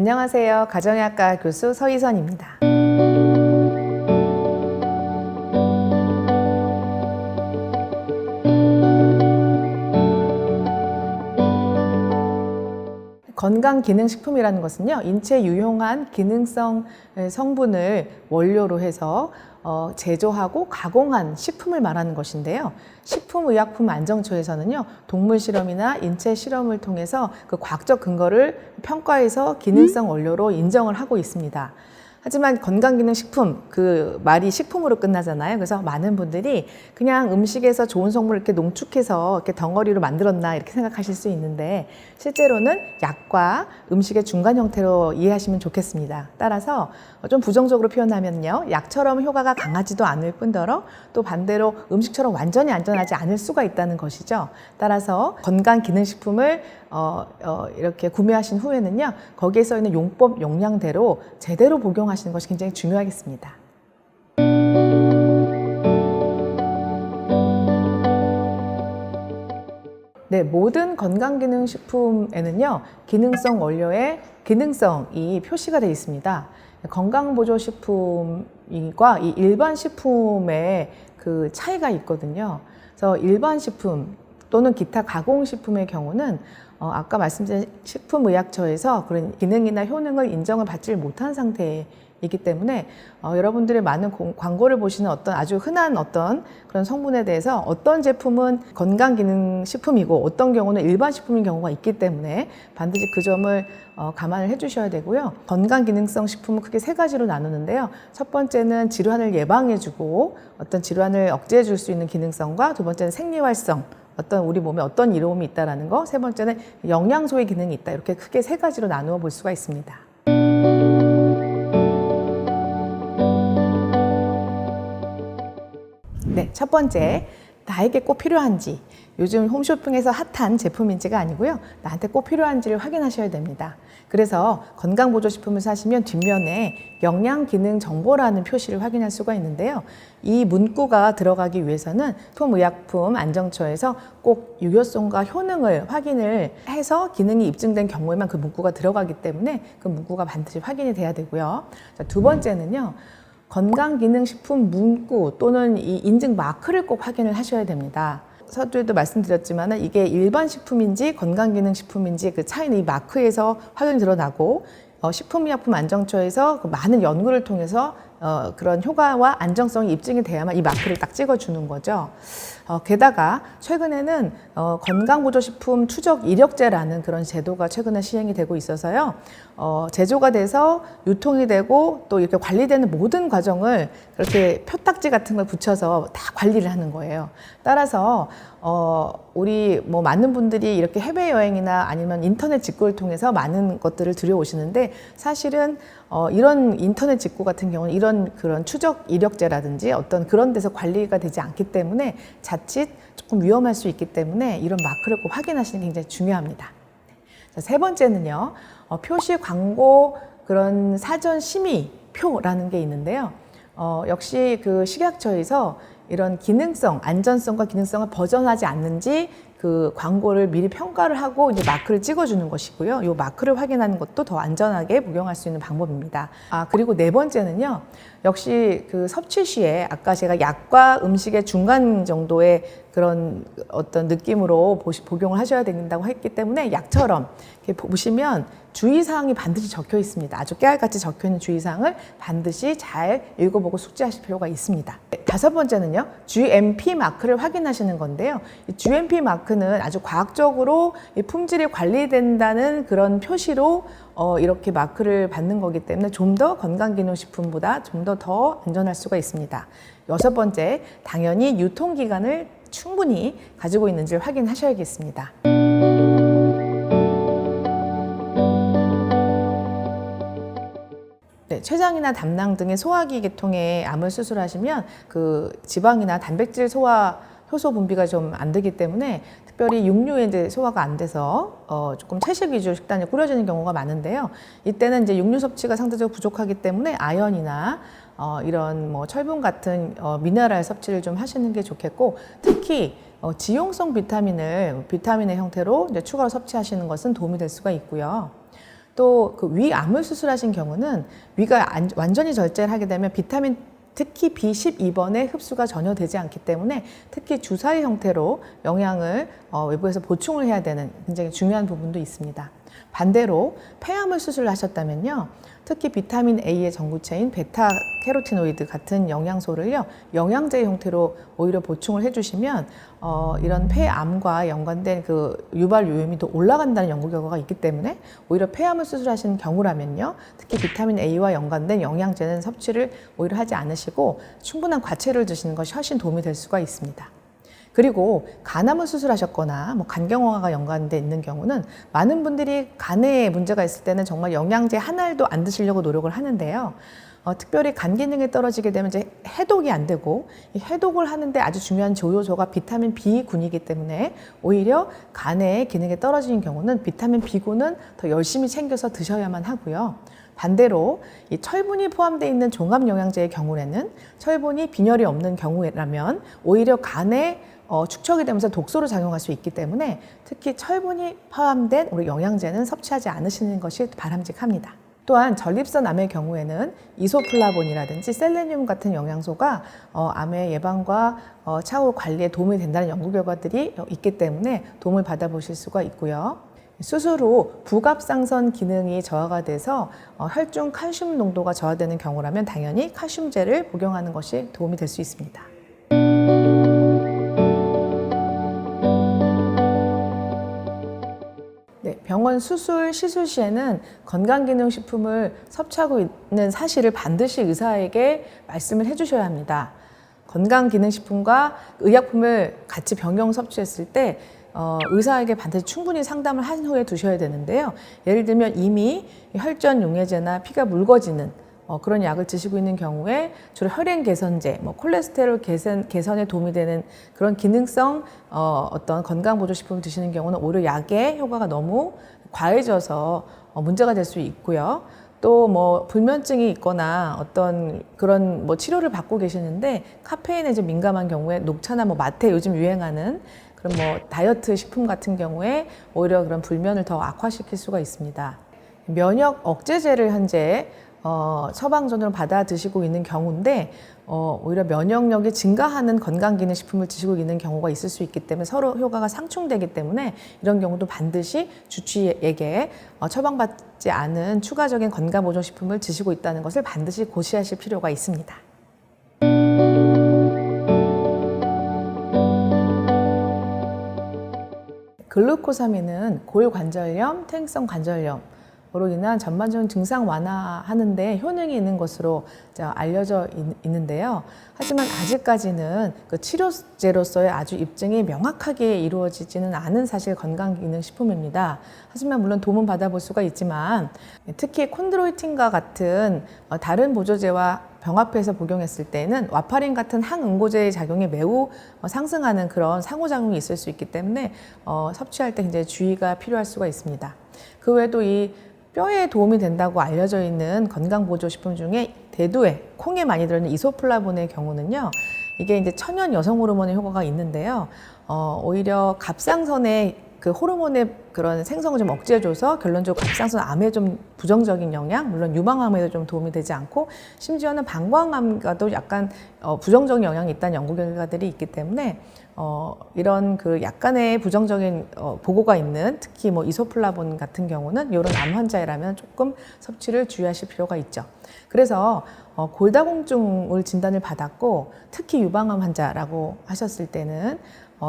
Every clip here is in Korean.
안녕하세요. 가정의학과 교수 서희선입니다. 건강기능식품이라는 것은요, 인체에 유용한 기능성 성분을 원료로 해서 제조하고 가공한 식품을 말하는 것인데요. 식품의약품안정처에서는요, 동물 실험이나 인체 실험을 통해서 그 과학적 근거를 평가해서 기능성 원료로 인정을 하고 있습니다. 하지만 건강기능식품, 그 말이 식품으로 끝나잖아요. 그래서 많은 분들이 그냥 음식에서 좋은 성분을 이렇게 농축해서 이렇게 덩어리로 만들었나 이렇게 생각하실 수 있는데, 실제로는 약과 음식의 중간 형태로 이해하시면 좋겠습니다. 따라서 좀 부정적으로 표현하면요, 약처럼 효과가 강하지도 않을 뿐더러 또 반대로 음식처럼 완전히 안전하지 않을 수가 있다는 것이죠. 따라서 건강기능식품을 이렇게 구매하신 후에는요, 거기에 써 있는 용법 용량대로 제대로 복용하시는 것이 굉장히 중요하겠습니다. 네, 모든 건강기능식품에는요, 기능성 원료의 기능성이 표시가 되어 있습니다. 건강보조식품과 이 일반 식품의 그 차이가 있거든요. 그래서 일반 식품 또는 기타 가공식품의 경우는 아까 말씀드린 식품의약처에서 그런 기능이나 효능을 인정을 받지 못한 상태이기 때문에 여러분들의 많은 광고를 보시는 어떤 아주 흔한 어떤 그런 성분에 대해서 어떤 제품은 건강기능식품이고 어떤 경우는 일반 식품인 경우가 있기 때문에 반드시 그 점을 감안을 해주셔야 되고요. 건강기능성 식품은 크게 세 가지로 나누는데요. 첫 번째는 질환을 예방해주고 어떤 질환을 억제해줄 수 있는 기능성과, 두 번째는 생리활성, 어떤 우리 몸에 어떤 이로움이 있다라는 거, 세 번째는 영양소의 기능이 있다. 이렇게 크게 세 가지로 나누어 볼 수가 있습니다. 네, 첫 번째, 나에게 꼭 필요한지, 요즘 홈쇼핑에서 핫한 제품인지가 아니고요, 나한테 꼭 필요한지를 확인하셔야 됩니다. 그래서 건강보조식품을 사시면 뒷면에 영양기능정보라는 표시를 확인할 수가 있는데요. 이 문구가 들어가기 위해서는 식품의약품안정처에서 꼭 유효성과 효능을 확인을 해서 기능이 입증된 경우에만 그 문구가 들어가기 때문에 그 문구가 반드시 확인이 돼야 되고요. 자, 두 번째는요, 건강기능식품 문구 또는 이 인증 마크를 꼭 확인을 하셔야 됩니다. 서두에도 말씀드렸지만 이게 일반 식품인지 건강기능식품인지 그 차이는 이 마크에서 확연히 드러나고, 식품의약품안정처에서 그 많은 연구를 통해서 그런 효과와 안정성이 입증이 돼야만 이 마크를 딱 찍어주는 거죠. 게다가 최근에는 건강보조식품 추적 이력제라는 그런 제도가 최근에 시행이 되고 있어서요. 제조가 돼서 유통이 되고 또 이렇게 관리되는 모든 과정을 그렇게 표딱지 같은 걸 붙여서 다 관리를 하는 거예요. 따라서 우리 많은 분들이 이렇게 해외여행이나 아니면 인터넷 직구를 통해서 많은 것들을 들여오시는데, 사실은 이런 인터넷 직구 같은 경우는 이런 그런 추적 이력제라든지 어떤 그런 데서 관리가 되지 않기 때문에 자칫 조금 위험할 수 있기 때문에 이런 마크를 꼭 확인하시는 게 굉장히 중요합니다. 자, 세 번째는요, 표시 광고 그런 사전 심의표라는 게 있는데요. 역시 그 식약처에서 이런 기능성, 안전성과 기능성을 벗어나지 않는지 그 광고를 미리 평가를 하고 이제 마크를 찍어주는 것이고요. 이 마크를 확인하는 것도 더 안전하게 복용할 수 있는 방법입니다. 그리고 네 번째는요, 역시 그 섭취 시에 아까 제가 약과 음식의 중간 정도의 그런 어떤 느낌으로 복용을 하셔야 된다고 했기 때문에 약처럼 이렇게 보시면 주의사항이 반드시 적혀 있습니다. 아주 깨알같이 적혀 있는 주의사항을 반드시 잘 읽어보고 숙지하실 필요가 있습니다. 다섯 번째는요, GMP 마크를 확인하시는 건데요. 이 GMP 마크는 아주 과학적으로 이 품질이 관리된다는 그런 표시로 이렇게 마크를 받는 거기 때문에 좀 더 건강기능식품보다 좀 더 안전할 수가 있습니다. 여섯 번째, 당연히 유통기간을 충분히 가지고 있는지를 확인하셔야겠습니다. 네, 췌장이나 담낭 등의 소화기 계통에 암을 수술하시면 그 지방이나 단백질 소화 효소 분비가 좀 안 되기 때문에 특별히 육류에 이제 소화가 안 돼서 조금 채식 위주 식단이 꾸려지는 경우가 많은데요. 이때는 이제 육류 섭취가 상대적으로 부족하기 때문에 아연이나 이런 철분 같은 미네랄 섭취를 좀 하시는 게 좋겠고, 특히 지용성 비타민을 비타민의 형태로 이제 추가로 섭취하시는 것은 도움이 될 수가 있고요. 또 그 위암을 수술하신 경우는 위가 완전히 절제를 하게 되면 비타민 특히 B12번의 흡수가 전혀 되지 않기 때문에 특히 주사의 형태로 영양을 외부에서 보충을 해야 되는 굉장히 중요한 부분도 있습니다. 반대로 폐암을 수술을 하셨다면요. 특히 비타민 A의 전구체인 베타캐로티노이드 같은 영양소를요. 영양제 형태로 오히려 보충을 해주시면 이런 폐암과 연관된 그 유발 요염이 더 올라간다는 연구 결과가 있기 때문에 오히려 폐암을 수술하신 경우라면요. 특히 비타민 A와 연관된 영양제는 섭취를 오히려 하지 않으시고 충분한 과채를 드시는 것이 훨씬 도움이 될 수가 있습니다. 그리고 간암을 수술하셨거나 간경화가 연관돼 있는 경우는 많은 분들이 간에 문제가 있을 때는 정말 영양제 한 알도 안 드시려고 노력을 하는데요. 특별히 간 기능이 떨어지게 되면 이제 해독이 안 되고 이 해독을 하는데 아주 중요한 조효소가 비타민 B군이기 때문에 오히려 간의 기능이 떨어지는 경우는 비타민 B군은 더 열심히 챙겨서 드셔야만 하고요. 반대로 이 철분이 포함되어 있는 종합영양제의 경우에는 철분이 빈혈이 없는 경우라면 오히려 간에 축적이 되면서 독소로 작용할 수 있기 때문에 특히 철분이 포함된 우리 영양제는 섭취하지 않으시는 것이 바람직합니다. 또한 전립선 암의 경우에는 이소플라본이라든지 셀레늄 같은 영양소가 암의 예방과 차후 관리에 도움이 된다는 연구 결과들이 있기 때문에 도움을 받아보실 수가 있고요. 수술 후 부갑상선 기능이 저하가 돼서 혈중 칼슘 농도가 저하되는 경우라면 당연히 칼슘제를 복용하는 것이 도움이 될 수 있습니다. 네, 병원 수술, 시술 시에는 건강기능식품을 섭취하고 있는 사실을 반드시 의사에게 말씀을 해주셔야 합니다. 건강기능식품과 의약품을 같이 병용 섭취했을 때 의사에게 반드시 충분히 상담을 한 후에 두셔야 되는데요. 예를 들면 이미 혈전 용해제나 피가 묽어지는 그런 약을 드시고 있는 경우에 주로 혈행 개선제, 콜레스테롤 개선에 도움이 되는 그런 기능성 어떤 건강보조식품을 드시는 경우는 오히려 약의 효과가 너무 과해져서 문제가 될 수 있고요. 또 불면증이 있거나 어떤 그런 치료를 받고 계시는데 카페인에 좀 민감한 경우에 녹차나 마테 요즘 유행하는 그런 다이어트 식품 같은 경우에 오히려 그런 불면을 더 악화시킬 수가 있습니다. 면역 억제제를 현재 처방전으로 받아 드시고 있는 경우인데 오히려 면역력이 증가하는 건강기능식품을 드시고 있는 경우가 있을 수 있기 때문에 서로 효과가 상충되기 때문에 이런 경우도 반드시 주치의에게 처방받지 않은 추가적인 건강보조식품을 드시고 있다는 것을 반드시 고시하실 필요가 있습니다. 글루코사민은 골관절염, 퇴행성 관절염으로 인한 전반적인 증상 완화하는 데 효능이 있는 것으로 알려져 있는데요. 하지만 아직까지는 그 치료제로서의 아주 입증이 명확하게 이루어지지는 않은 사실 건강기능식품입니다. 하지만 물론 도움은 받아볼 수가 있지만 특히 콘드로이틴과 같은 다른 보조제와 병합해서 복용했을 때는 와파린 같은 항응고제의 작용이 매우 상승하는 그런 상호작용이 있을 수 있기 때문에 섭취할 때 굉장히 주의가 필요할 수가 있습니다. 그 외에도 이 뼈에 도움이 된다고 알려져 있는 건강보조식품 중에 대두에, 콩에 많이 들어있는 이소플라본의 경우는요, 이게 이제 천연 여성 호르몬의 효과가 있는데요, 오히려 갑상선의 그 호르몬의 그런 생성을 좀 억제해줘서 결론적으로 갑상선 암에 좀 부정적인 영향, 물론 유방암에도 좀 도움이 되지 않고 심지어는 방광암과도 약간 부정적인 영향이 있다는 연구 결과들이 있기 때문에 이런 그 약간의 부정적인 보고가 있는 특히 이소플라본 같은 경우는 이런 암 환자라면 조금 섭취를 주의하실 필요가 있죠. 그래서 골다공증을 진단을 받았고 특히 유방암 환자라고 하셨을 때는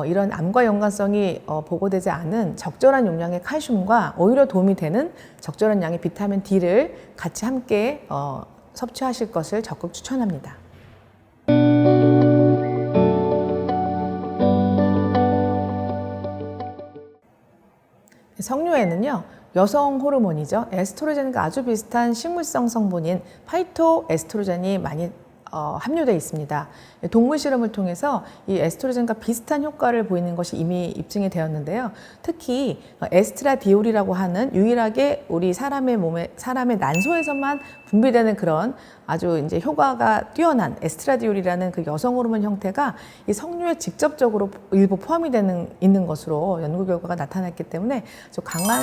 이런 암과 연관성이 보고되지 않은 적절한 용량의 칼슘과 오히려 도움이 되는 적절한 양의 비타민 D를 같이 함께 섭취하실 것을 적극 추천합니다. 석류에는요, 여성 호르몬이죠. 에스트로겐과 아주 비슷한 식물성 성분인 파이토 에스트로겐이 많이 함유되어 있습니다. 동물 실험을 통해서 이 에스트로겐과 비슷한 효과를 보이는 것이 이미 입증이 되었는데요. 특히 에스트라디올이라고 하는 유일하게 우리 사람의 난소에서만 분비되는 그런 아주 이제 효과가 뛰어난 에스트라디올이라는 그 여성 호르몬 형태가 이 석류에 직접적으로 일부 포함이 있는 것으로 연구 결과가 나타났기 때문에 아주 강한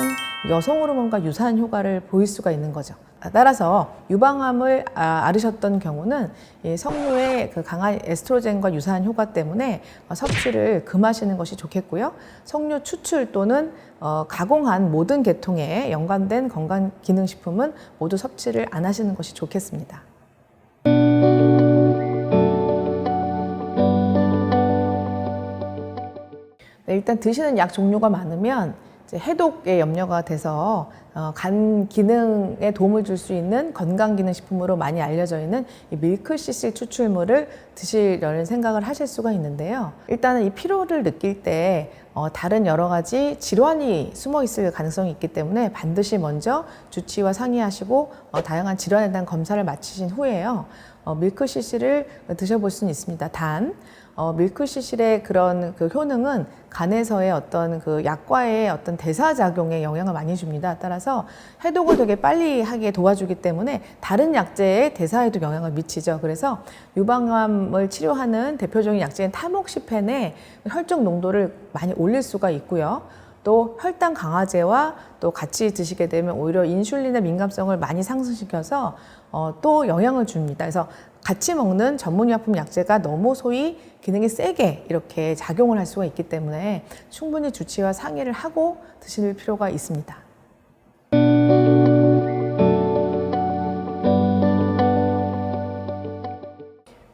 여성 호르몬과 유사한 효과를 보일 수가 있는 거죠. 따라서 유방암을 앓으셨던 경우는 이 석류의 그 강한 에스트로겐과 유사한 효과 때문에 섭취를 금하시는 것이 좋겠고요. 석류 추출 또는 가공한 모든 계통에 연관된 건강기능식품은 모두 섭취를 안 하시는 것이 좋겠습니다. 네, 일단 드시는 약 종류가 많으면 이제 해독에 염려가 돼서 간 기능에 도움을 줄 수 있는 건강기능식품으로 많이 알려져 있는 이 밀크시슬 추출물을 드시려는 생각을 하실 수가 있는데요. 일단은 이 피로를 느낄 때 다른 여러 가지 질환이 숨어 있을 가능성이 있기 때문에 반드시 먼저 주치의와 상의하시고 다양한 질환에 대한 검사를 마치신 후에요. 밀크시슬을 드셔볼 수는 있습니다. 단 밀크시슬의 그런 그 효능은 간에서의 어떤 그 약과의 어떤 대사작용에 영향을 많이 줍니다. 따라서 해독을 되게 빨리 하게 도와주기 때문에 다른 약제의 대사에도 영향을 미치죠. 그래서 유방암을 치료하는 대표적인 약제인 타목시펜의 혈중 농도를 많이 올릴 수가 있고요. 또 혈당 강화제와 또 같이 드시게 되면 오히려 인슐린의 민감성을 많이 상승시켜서 또 영향을 줍니다. 그래서 같이 먹는 전문의약품 약제가 너무 소위 기능이 세게 이렇게 작용을 할 수가 있기 때문에 충분히 주치의와 상의를 하고 드실 필요가 있습니다.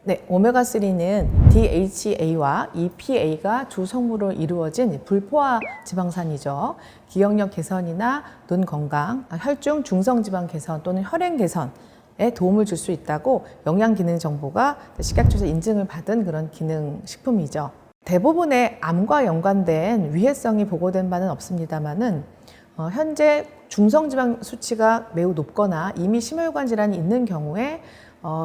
네, 오메가3는 DHA와 EPA가 두 성분으로 이루어진 불포화 지방산이죠. 기억력 개선이나 눈 건강, 혈중 중성지방 개선 또는 혈행 개선에 도움을 줄 수 있다고 영양기능정보가 식약처에서 인증을 받은 그런 기능식품이죠. 대부분의 암과 연관된 위해성이 보고된 바는 없습니다만은 현재 중성지방 수치가 매우 높거나 이미 심혈관 질환이 있는 경우에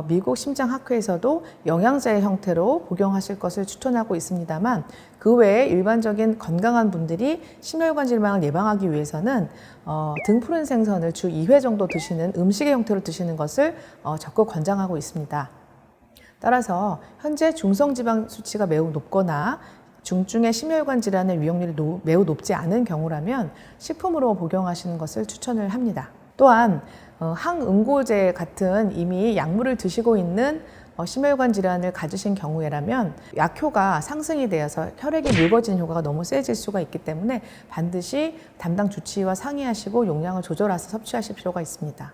미국 심장학회에서도 영양제의 형태로 복용하실 것을 추천하고 있습니다만 그 외에 일반적인 건강한 분들이 심혈관 질환을 예방하기 위해서는 등푸른 생선을 주 2회 정도 드시는 음식의 형태로 드시는 것을 적극 권장하고 있습니다. 따라서 현재 중성지방 수치가 매우 높거나 중증의 심혈관 질환의 위험률이 매우 높지 않은 경우라면 식품으로 복용하시는 것을 추천을 합니다. 또한 항응고제 같은 이미 약물을 드시고 있는 심혈관 질환을 가지신 경우에라면 약효가 상승이 되어서 혈액이 묽어지는 효과가 너무 세질 수가 있기 때문에 반드시 담당 주치의와 상의하시고 용량을 조절해서 섭취하실 필요가 있습니다.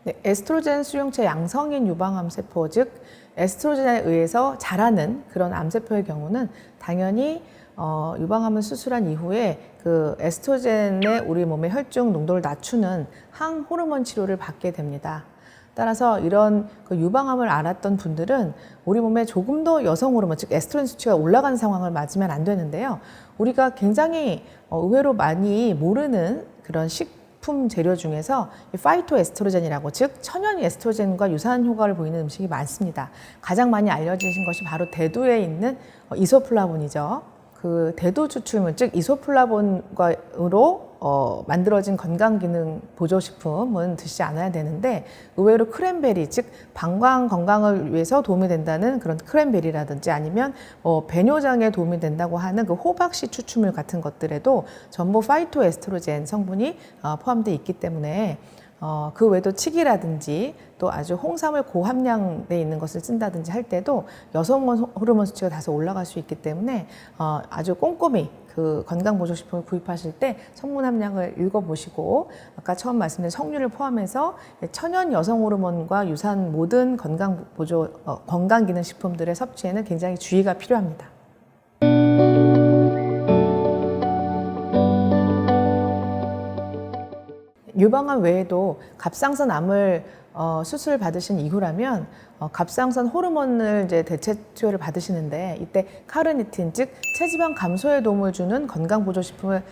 네, 에스트로겐 수용체 양성인 유방암 세포, 즉 에스트로겐에 의해서 자라는 그런 암세포의 경우는 당연히 유방암을 수술한 이후에 그 에스트로겐의 우리 몸의 혈중 농도를 낮추는 항호르몬 치료를 받게 됩니다. 따라서 이런 그 유방암을 앓았던 분들은 우리 몸에 조금 더 여성 호르몬, 즉 에스트로겐 수치가 올라가는 상황을 맞으면 안 되는데요. 우리가 굉장히 의외로 많이 모르는 그런 식품 재료 중에서 파이토 에스트로겐이라고, 즉 천연 에스트로겐과 유사한 효과를 보이는 음식이 많습니다. 가장 많이 알려지신 것이 바로 대두에 있는 이소플라본이죠. 그 대두 추출물, 즉 이소플라본으로 만들어진 건강기능 보조식품은 드시지 않아야 되는데, 의외로 크랜베리, 즉 방광 건강을 위해서 도움이 된다는 그런 크랜베리라든지 아니면 배뇨장에 도움이 된다고 하는 그 호박씨 추출물 같은 것들에도 전부 파이토에스트로겐 성분이 포함되어 있기 때문에 그 외에도 칡이라든지 또 아주 홍삼을 고함량돼 있는 것을 쓴다든지 할 때도 여성 호르몬 수치가 다소 올라갈 수 있기 때문에 아주 꼼꼼히 그 건강보조식품을 구입하실 때 성분 함량을 읽어보시고 아까 처음 말씀드린 석류를 포함해서 천연 여성 호르몬과 유사한 모든 건강기능식품들의 섭취에는 굉장히 주의가 필요합니다. 유방암 외에도 갑상선 암을 수술 받으신 이후라면 갑상선 호르몬을 이제 대체 투여를 받으시는데 이때 카르니틴 즉 체지방 감소에 도움을 주는 건강보조식품을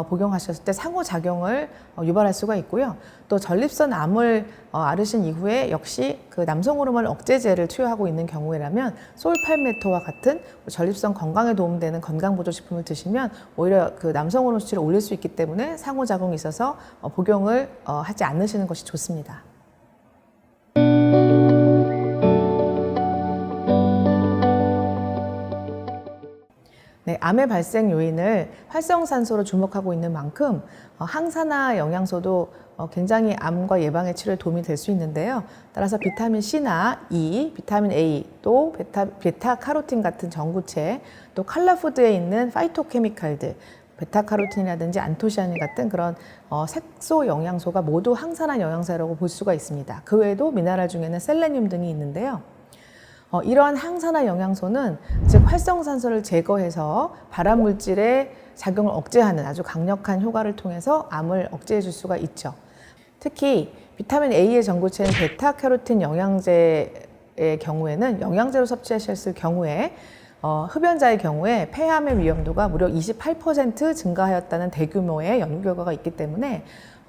복용하셨을 때 상호작용을 유발할 수가 있고요. 또 전립선 암을 앓으신 이후에 역시 그 남성 호르몬 억제제를 투여하고 있는 경우라면 솔팔메토와 같은 전립선 건강에 도움되는 건강보조식품을 드시면 오히려 그 남성 호르몬 수치를 올릴 수 있기 때문에 상호작용이 있어서 복용을 하지 않으시는 것이 좋습니다. 네, 암의 발생 요인을 활성산소로 주목하고 있는 만큼 항산화 영양소도 굉장히 암과 예방의 치료에 도움이 될 수 있는데요. 따라서 비타민 C나 E, 비타민 A, 또 베타카로틴 같은 전구체, 또 칼라푸드에 있는 파이토케미칼들, 베타카로틴이라든지 안토시아닌 같은 그런 색소 영양소가 모두 항산화 영양소라고 볼 수가 있습니다. 그 외에도 미네랄 중에는 셀레늄 등이 있는데요. 이러한 항산화 영양소는 즉 활성산소를 제거해서 발암물질의 작용을 억제하는 아주 강력한 효과를 통해서 암을 억제해 줄 수가 있죠. 특히 비타민 A의 전구체인 베타캐로틴 영양제의 경우에는 영양제로 섭취하셨을 경우에 흡연자의 경우에 폐암의 위험도가 무려 28% 증가하였다는 대규모의 연구 결과가 있기 때문에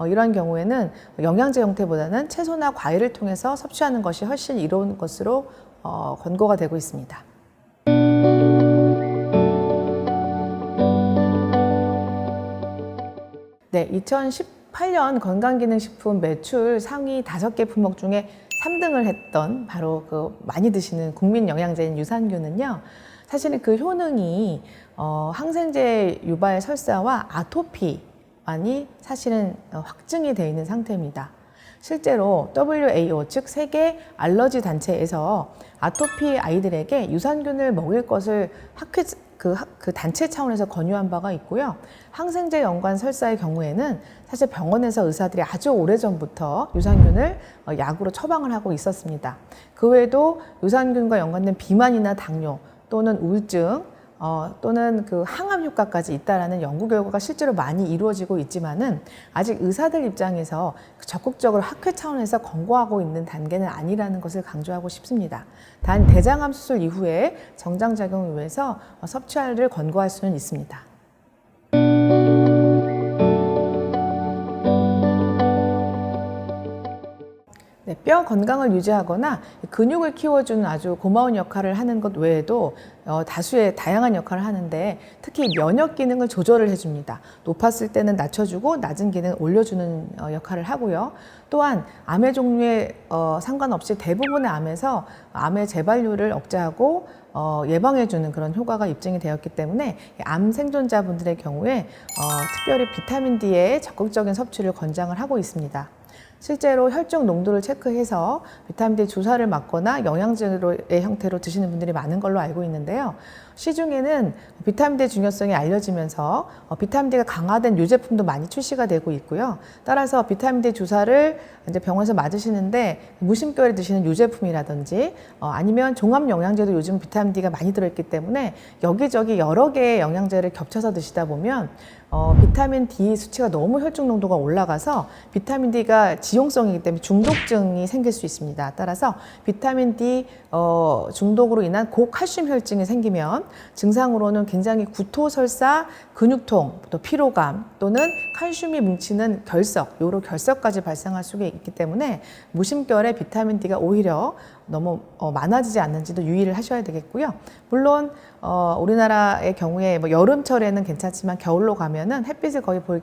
이러한 경우에는 영양제 형태보다는 채소나 과일을 통해서 섭취하는 것이 훨씬 이로운 것으로 권고가 되고 있습니다. 네, 2018년 건강기능식품 매출 상위 5개 품목 중에 3등을 했던 바로 그 많이 드시는 국민 영양제인 유산균은요. 사실은 그 효능이 항생제 유발 설사와 아토피만이 사실은 확증이 되어 있는 상태입니다. 실제로 WHO 즉 세계 알러지 단체에서 아토피 아이들에게 유산균을 먹일 것을 그 단체 차원에서 권유한 바가 있고요. 항생제 연관 설사의 경우에는 사실 병원에서 의사들이 아주 오래전부터 유산균을 약으로 처방을 하고 있었습니다. 그 외에도 유산균과 연관된 비만이나 당뇨 또는 우울증 또는 그 항암 효과까지 있다라는 연구 결과가 실제로 많이 이루어지고 있지만은 아직 의사들 입장에서 적극적으로 학회 차원에서 권고하고 있는 단계는 아니라는 것을 강조하고 싶습니다. 단 대장암 수술 이후에 정장작용을 위해서 섭취를 권고할 수는 있습니다. 네, 뼈 건강을 유지하거나 근육을 키워주는 아주 고마운 역할을 하는 것 외에도 다수의 다양한 역할을 하는데 특히 면역 기능을 조절을 해줍니다. 높았을 때는 낮춰주고 낮은 기능을 올려주는 역할을 하고요. 또한 암의 종류에 상관없이 대부분의 암에서 암의 재발률을 억제하고 예방해주는 그런 효과가 입증이 되었기 때문에 암 생존자분들의 경우에 특별히 비타민 D의 적극적인 섭취를 권장을 하고 있습니다. 실제로 혈중 농도를 체크해서 비타민 D 주사를 맞거나 영양제의 형태로 드시는 분들이 많은 걸로 알고 있는데요. 시중에는 비타민 D 중요성이 알려지면서 비타민 D가 강화된 유제품도 많이 출시가 되고 있고요. 따라서 비타민 D 주사를 이제 병원에서 맞으시는데 무심결에 드시는 유제품이라든지 아니면 종합 영양제도 요즘 비타민 D가 많이 들어있기 때문에 여기저기 여러 개의 영양제를 겹쳐서 드시다 보면 비타민 D 수치가 너무 혈중 농도가 올라가서 비타민 D가 지용성이기 때문에 중독증이 생길 수 있습니다. 따라서 비타민 D 중독으로 인한 고칼슘 혈증이 생기면 증상으로는 굉장히 구토설사, 근육통, 또 피로감 또는 칼슘이 뭉치는 결석, 요로 결석까지 발생할 수가 있기 때문에 무심결에 비타민 D가 오히려 너무 많아지지 않는지도 유의를 하셔야 되겠고요. 물론 우리나라의 경우에 뭐 여름철에는 괜찮지만 겨울로 가면은 햇빛을 거의 볼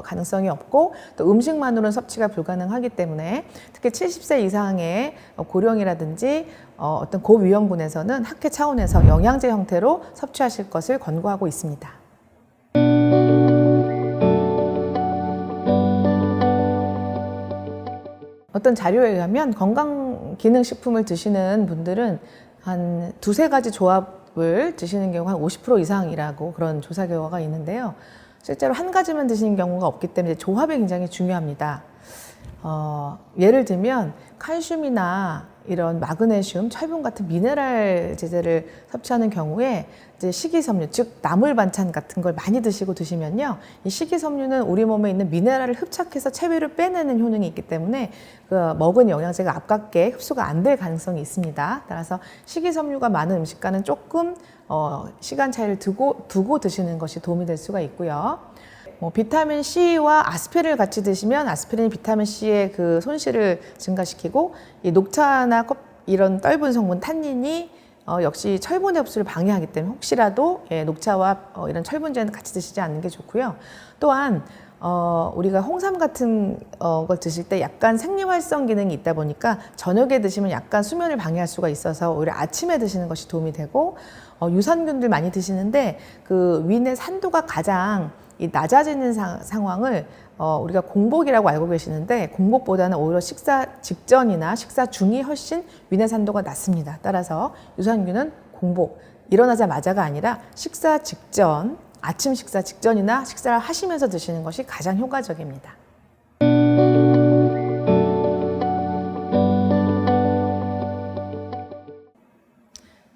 가능성이 없고 또 음식만으로는 섭취가 불가능하기 때문에 특히 70세 이상의 고령이라든지 어떤 고위험군에서는 학회 차원에서 영양제 형태로 섭취하실 것을 권고하고 있습니다. 어떤 자료에 의하면 건강기능식품을 드시는 분들은 한 두세 가지 조합을 드시는 경우가 한 50% 이상이라고 그런 조사 결과가 있는데요. 실제로 한 가지만 드시는 경우가 없기 때문에 조합이 굉장히 중요합니다. 예를 들면 칼슘이나 이런 마그네슘, 철분 같은 미네랄 제제를 섭취하는 경우에 이제 식이섬유, 즉 나물 반찬 같은 걸 많이 드시면요, 이 식이섬유는 우리 몸에 있는 미네랄을 흡착해서 체외로 빼내는 효능이 있기 때문에 그 먹은 영양제가 아깝게 흡수가 안 될 가능성이 있습니다. 따라서 식이섬유가 많은 음식과는 조금 시간 차이를 두고 드시는 것이 도움이 될 수가 있고요. 비타민 C와 아스피린을 같이 드시면 아스피린이 비타민 C의 그 손실을 증가시키고, 이 녹차나 이런 떫은 성분 탄닌이 역시 철분의 흡수를 방해하기 때문에 혹시라도 녹차와 이런 철분제는 같이 드시지 않는 게 좋고요. 또한 우리가 홍삼 같은 걸 드실 때 약간 생리활성 기능이 있다 보니까 저녁에 드시면 약간 수면을 방해할 수가 있어서 오히려 아침에 드시는 것이 도움이 되고, 유산균들 많이 드시는데 그 위내 산도가 가장 낮아지는 상황을 우리가 공복이라고 알고 계시는데, 공복보다는 오히려 식사 직전이나 식사 중이 훨씬 위내 산도가 낮습니다. 따라서 유산균은 공복, 일어나자마자가 아니라 식사 직전, 아침 식사 직전이나 식사를 하시면서 드시는 것이 가장 효과적입니다.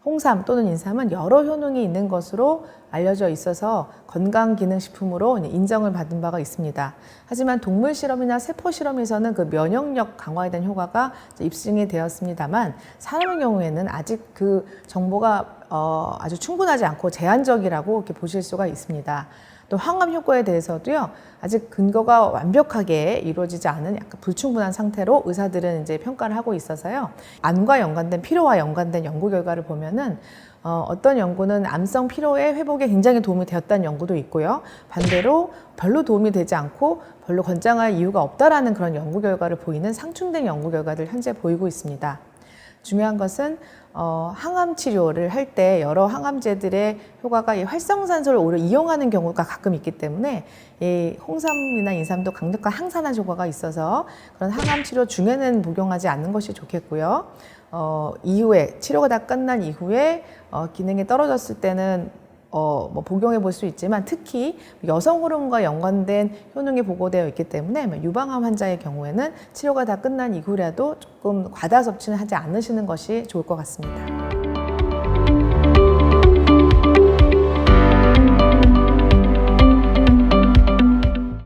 홍삼 또는 인삼은 여러 효능이 있는 것으로 알려져 있어서 건강기능식품으로 인정을 받은 바가 있습니다. 하지만 동물 실험이나 세포 실험에서는 그 면역력 강화에 대한 효과가 입증이 되었습니다만, 사람의 경우에는 아직 그 정보가 아주 충분하지 않고 제한적이라고 이렇게 보실 수가 있습니다. 또 항암 효과에 대해서도요, 아직 근거가 완벽하게 이루어지지 않은 약간 불충분한 상태로 의사들은 이제 평가를 하고 있어서요. 암과 연관된, 피로와 연관된 연구 결과를 보면은 어떤 연구는 암성 피로의 회복에 굉장히 도움이 되었다는 연구도 있고요. 반대로 별로 도움이 되지 않고 별로 권장할 이유가 없다라는 그런 연구 결과를 보이는 상충된 연구 결과를 현재 보이고 있습니다. 중요한 것은 항암 치료를 할 때 여러 항암제들의 효과가 이 활성산소를 오히려 이용하는 경우가 가끔 있기 때문에 이 홍삼이나 인삼도 강력한 항산화 효과가 있어서 그런 항암 치료 중에는 복용하지 않는 것이 좋겠고요. 이후에 치료가 다 끝난 이후에 기능이 떨어졌을 때는 복용해 볼 수 있지만, 특히 여성 호르몬과 연관된 효능이 보고되어 있기 때문에 유방암 환자의 경우에는 치료가 다 끝난 이후라도 조금 과다 섭취는 하지 않으시는 것이 좋을 것 같습니다.